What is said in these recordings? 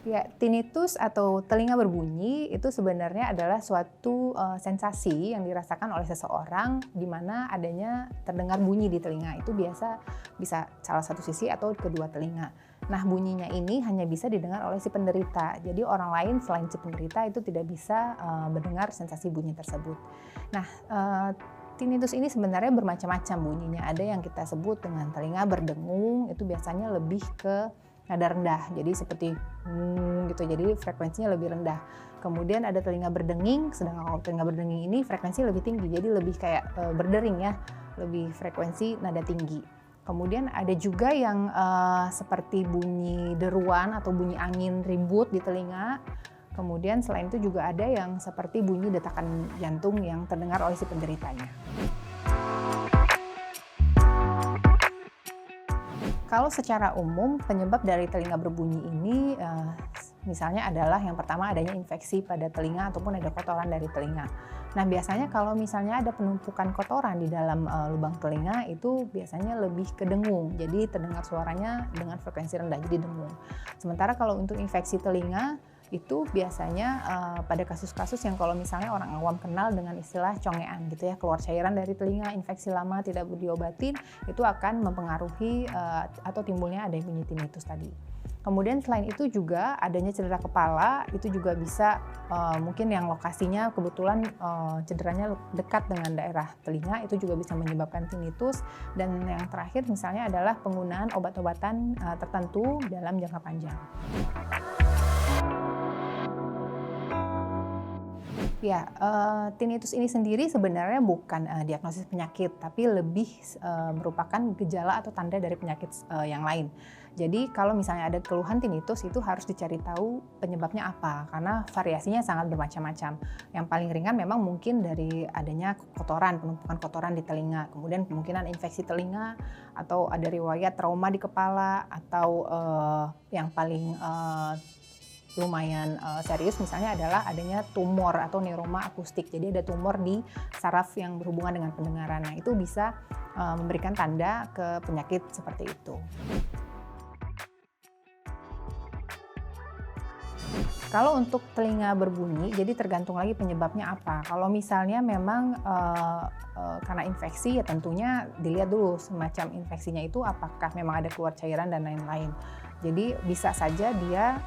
Ya, tinnitus atau telinga berbunyi itu sebenarnya adalah suatu sensasi yang dirasakan oleh seseorang di mana adanya terdengar bunyi di telinga. Itu biasa bisa salah satu sisi atau kedua telinga. Nah, bunyinya ini hanya bisa didengar oleh si penderita. Jadi orang lain selain si penderita itu tidak bisa mendengar sensasi bunyi tersebut. Nah, tinnitus ini sebenarnya bermacam-macam bunyinya. Ada yang kita sebut dengan telinga berdengung, itu biasanya lebih ke nada rendah, jadi seperti gitu, jadi frekuensinya lebih rendah. Kemudian ada telinga berdenging, sedangkan kalau telinga berdenging ini frekuensi lebih tinggi, jadi lebih kayak berdering ya, lebih frekuensi nada tinggi. Kemudian ada juga yang seperti bunyi deruan atau bunyi angin ribut di telinga. Kemudian selain itu juga ada yang seperti bunyi detakan jantung yang terdengar oleh si penderitanya. Kalau secara umum penyebab dari telinga berbunyi ini misalnya adalah yang pertama adanya infeksi pada telinga ataupun ada kotoran dari telinga. Nah, biasanya kalau misalnya ada penumpukan kotoran di dalam lubang telinga itu biasanya lebih ke dengung. Jadi terdengar suaranya dengan frekuensi rendah, jadi dengung. Sementara kalau untuk infeksi telinga itu biasanya pada kasus-kasus yang kalau misalnya orang awam kenal dengan istilah congean gitu ya, keluar cairan dari telinga, infeksi lama tidak diobatin, itu akan mempengaruhi atau timbulnya ada bunyi tinnitus tadi. Kemudian selain itu juga adanya cedera kepala, itu juga bisa mungkin yang lokasinya kebetulan cederanya dekat dengan daerah telinga, itu juga bisa menyebabkan tinnitus. Dan yang terakhir misalnya adalah penggunaan obat-obatan tertentu dalam jangka panjang. Ya, tinnitus ini sendiri sebenarnya bukan diagnosis penyakit, tapi lebih merupakan gejala atau tanda dari penyakit yang lain. Jadi kalau misalnya ada keluhan tinnitus itu harus dicari tahu penyebabnya apa, karena variasinya sangat bermacam-macam. Yang paling ringan memang mungkin dari adanya kotoran, penumpukan kotoran di telinga, kemudian kemungkinan infeksi telinga, atau ada riwayat trauma di kepala, atau yang paling lumayan serius misalnya adalah adanya tumor atau neuroma akustik. Jadi ada tumor di saraf yang berhubungan dengan pendengaran. Nah, itu bisa memberikan tanda ke penyakit seperti itu. Kalau untuk telinga berbunyi, jadi tergantung lagi penyebabnya apa. Kalau misalnya memang karena infeksi, ya tentunya dilihat dulu semacam infeksinya itu apakah memang ada keluar cairan dan lain-lain. Jadi bisa saja dia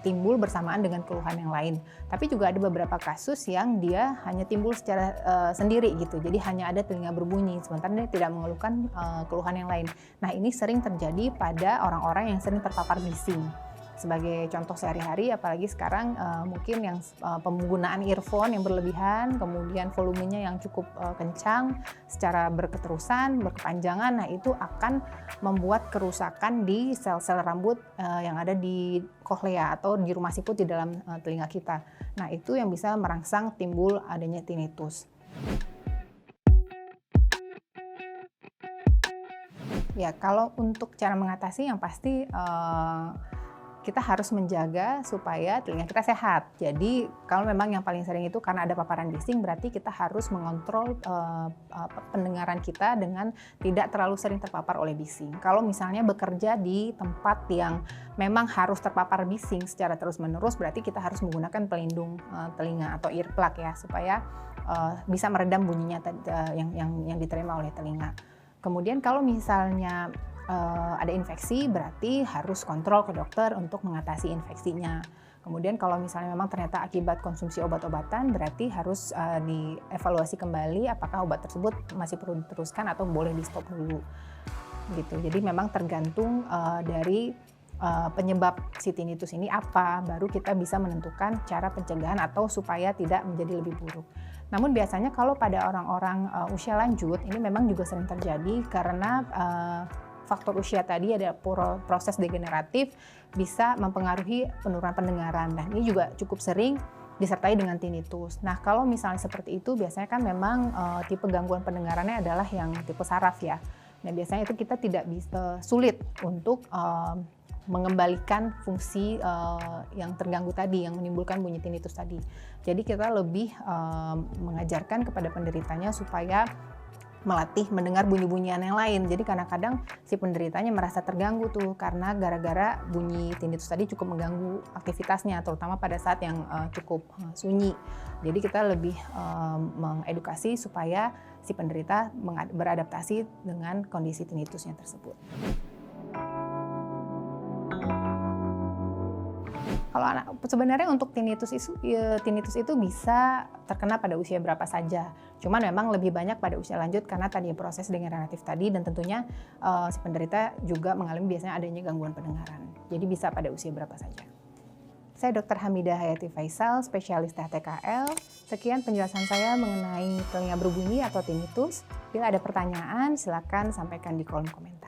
timbul bersamaan dengan keluhan yang lain. Tapi juga ada beberapa kasus yang dia hanya timbul secara sendiri gitu. Jadi hanya ada telinga berbunyi, sementara dia tidak mengeluhkan keluhan yang lain. Nah, ini sering terjadi pada orang-orang yang sering terpapar bising. Sebagai contoh sehari-hari, apalagi sekarang mungkin yang penggunaan earphone yang berlebihan, kemudian volumenya yang cukup kencang, secara berketerusan, berkepanjangan, nah itu akan membuat kerusakan di sel-sel rambut yang ada di koklea atau di rumah siput di dalam telinga kita. Nah, itu yang bisa merangsang timbul adanya tinnitus. Ya, kalau untuk cara mengatasi yang pasti kita harus menjaga supaya telinga kita sehat. Jadi kalau memang yang paling sering itu karena ada paparan bising, berarti kita harus mengontrol pendengaran kita dengan tidak terlalu sering terpapar oleh bising. Kalau misalnya bekerja di tempat yang memang harus terpapar bising secara terus-menerus, berarti kita harus menggunakan pelindung telinga atau earplug ya, supaya bisa meredam bunyinya yang diterima oleh telinga. Kemudian kalau misalnya ada infeksi, berarti harus kontrol ke dokter untuk mengatasi infeksinya. Kemudian kalau misalnya memang ternyata akibat konsumsi obat-obatan, berarti harus dievaluasi kembali apakah obat tersebut masih perlu diteruskan atau boleh di stop dulu. Gitu. Jadi memang tergantung dari penyebab si tinnitus ini apa, baru kita bisa menentukan cara pencegahan atau supaya tidak menjadi lebih buruk. Namun biasanya kalau pada orang-orang usia lanjut, ini memang juga sering terjadi karena faktor usia tadi, ada proses degeneratif bisa mempengaruhi penurunan pendengaran, dan ini juga cukup sering disertai dengan tinnitus. Nah, kalau misalnya seperti itu biasanya kan memang tipe gangguan pendengarannya adalah yang tipe saraf ya. Nah, biasanya itu kita tidak bisa, sulit untuk mengembalikan fungsi yang terganggu tadi, yang menimbulkan bunyi tinnitus tadi. Jadi kita lebih mengajarkan kepada penderitanya supaya melatih mendengar bunyi-bunyian yang lain. Jadi kadang-kadang si penderitanya merasa terganggu tuh karena gara-gara bunyi tinnitus tadi cukup mengganggu aktivitasnya, terutama pada saat yang cukup sunyi. Jadi kita lebih mengedukasi supaya si penderita beradaptasi dengan kondisi tinnitusnya tersebut. Kalau sebenarnya untuk tinnitus itu bisa terkena pada usia berapa saja. Cuman memang lebih banyak pada usia lanjut karena tadi proses degeneratif tadi, dan tentunya si penderita juga mengalami biasanya adanya gangguan pendengaran. Jadi bisa pada usia berapa saja. Saya Dr. Hamidah Hayati Faisal, spesialis TKL. Sekian penjelasan saya mengenai telinga berbunyi atau tinnitus. Bila ada pertanyaan, silakan sampaikan di kolom komentar.